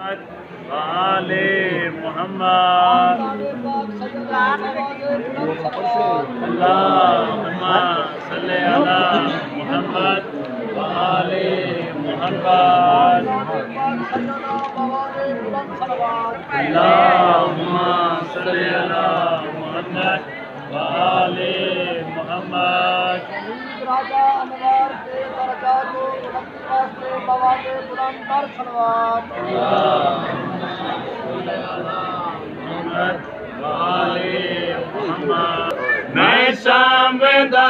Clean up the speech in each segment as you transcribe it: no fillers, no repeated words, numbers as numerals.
वाले मोहम्मद अल्लाहुम्मा सल्ली अला मोहम्मद वाले मोहम्मद अल्लाहुम्मा सल्ली अला मोहम्मद वाले मोहम्मद राजा अनवार के दरजात को बुलंदी वास्ते बवाले बुलंद कर सलवात मैं शामदा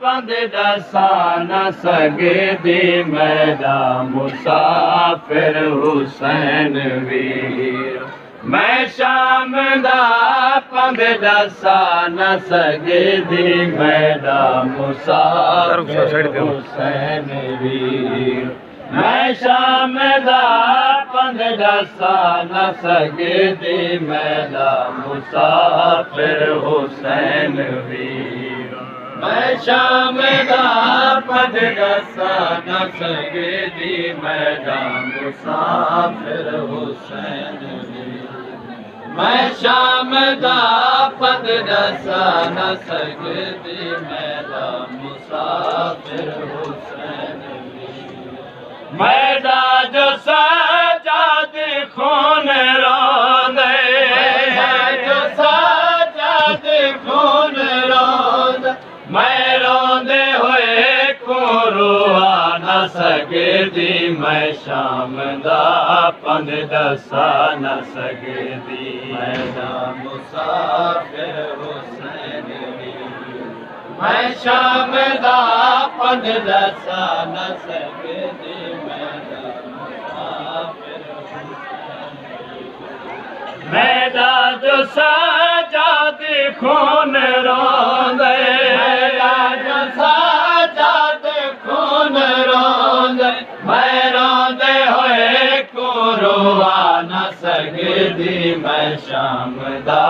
पंद दसा न सगे दी मैदा मुसाफिर हुसैन वीर मैं शामदा पंद दसा न सगे दी मैदा मुसाफिर हुसैन वीर मैं शामदा पंद दसा न सगे दी मैदा मुसाफिर हुसैन वीर मैं शामदा पंद दसा न सगे दी मैदा मुसाफिर हुसैन वीर मैं शामदा पंद दसा न सगे दी मैदा मुसाफिर हुसैन मैदा जो सजाद खून रोंदे जो सजाद खून रोंद मैं रोंदे हुए को रुआ न सके दी मैं शामदा पंद दसा न सके दी मैदा मुसाफिर हुसैन मैं शामदा पंद दसा न सके दी मैदा जो सजाद खून रोंदे मैदा जो सजाद खून रोंदे मैं रोंदे होए को रुआ न सके दी मैं शामदा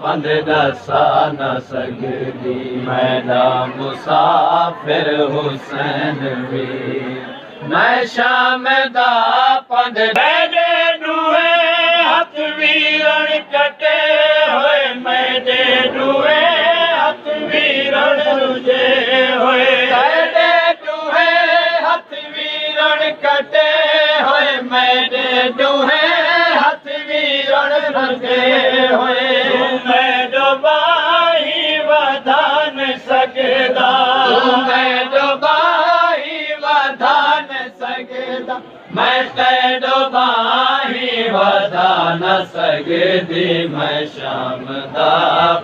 पंद दसा न सके दी मैदा मुसाफिर हुसैन वीर मैं शामदा पंद मेरे दुए हथ वीरण कटे होए मेरे दुए हथ वीरण रुझे होए मेरे दुए हथ वीरण कटे होए मेरे दुए हथ वीरण रुझे होए मैं डुबाही वधान सकदा मैं डुबाही वधान सकदा मैं तेरो बाही वधा न सके दी मैं शामदा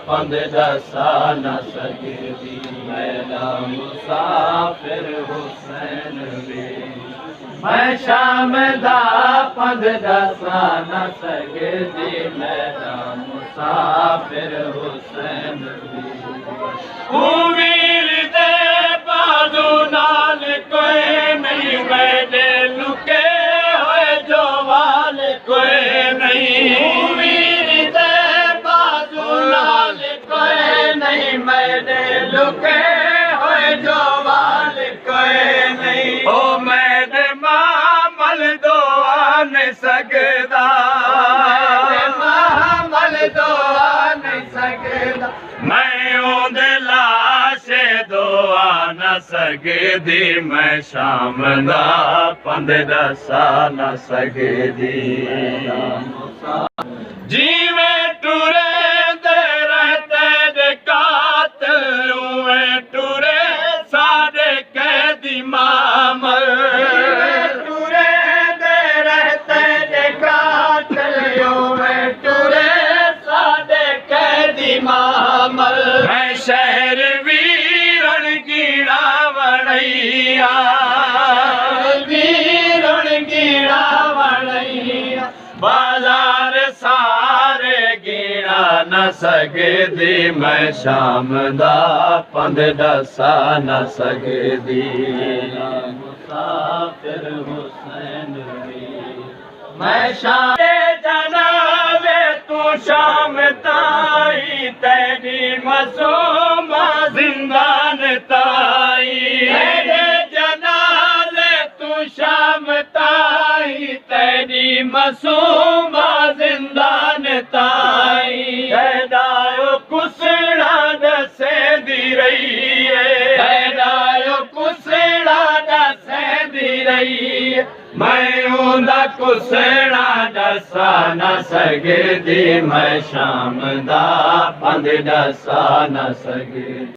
पंद दसा न सके दी मैदा मुसाफिर हुसैन वीर मैं शामदा पंद दसा न सके दी मैदा मुसाफिर हुसैन वीर दे बाजू नाल कोई नहीं मैंने लुके हुए जो वाल कोई नहीं वीर दे बाजू नाल कोई नहीं मैंने लुके हुए जो वाल कोई नहीं ओ मैंने मामल दुआ नहीं सकदा मामल दुआ नहीं सकदा मैं ओंदे लाशे दुआ न सके दी मैं शामदा पंद दसा न सके दी जीवे टुरे दे रहते दे कातिल उवे टुरे सारे कैदी मामल टुरे दे रहते दे कातिल उवे टुरे सारे कैदी मामल मैं शहर वीरण कीड़ा वड़ैया वीरण कीड़ा वड़ैया बाजार सारे गिरा न सके दी मैं शामदा पंद दसा न सके दी मुसाफिर हुसैन मैं शाम जनावे तू शाम ताई तेरी मसूमा जिंदान ताई तेरे जनाले तू शाम ताई तेरी तेरी मसूमा जिंदान ताई हैदायो कुसड़ा दसे दी रही है हैदायो कुसड़ा दसे दी रही है मैं उदा कुसड़ा दसा न सगदी मैं शाम दा बंद दसा न सगदी